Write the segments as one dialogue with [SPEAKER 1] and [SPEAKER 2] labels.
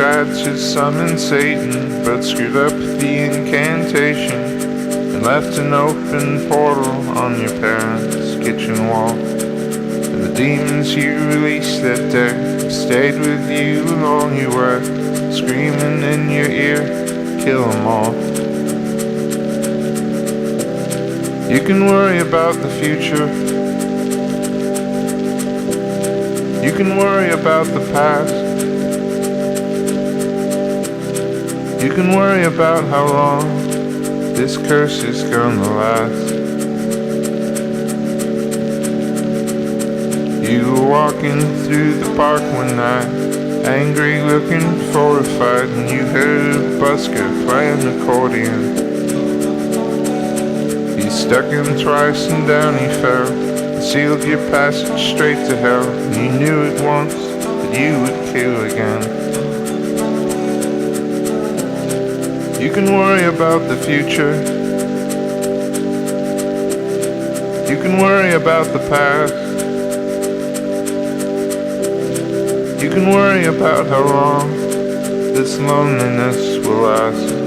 [SPEAKER 1] tried to summon Satan, but screwed up the incantation and left an open portal on your parents' kitchen wall. And the demons you released that day stayed with you along your way, screaming in your ear, kill 'em all. You can worry about the future. You can worry about the past. You can worry about how long this curse is gonna last. You were walking through the park one night, angry, looking for a fight, and you heard a busker play an accordion. He stuck him twice and down he fell, and sealed your passage straight to hell. And you knew at once that you would kill again. You can worry about the future. You can worry about the past. You can worry about how long this loneliness will last.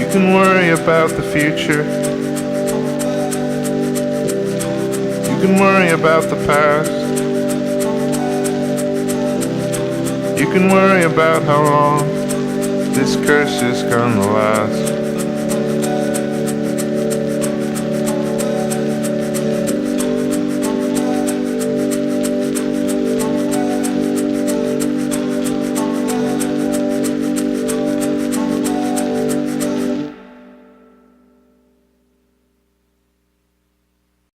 [SPEAKER 1] You can worry about the future. You can worry about the past. You can worry about how long this curse is gonna last.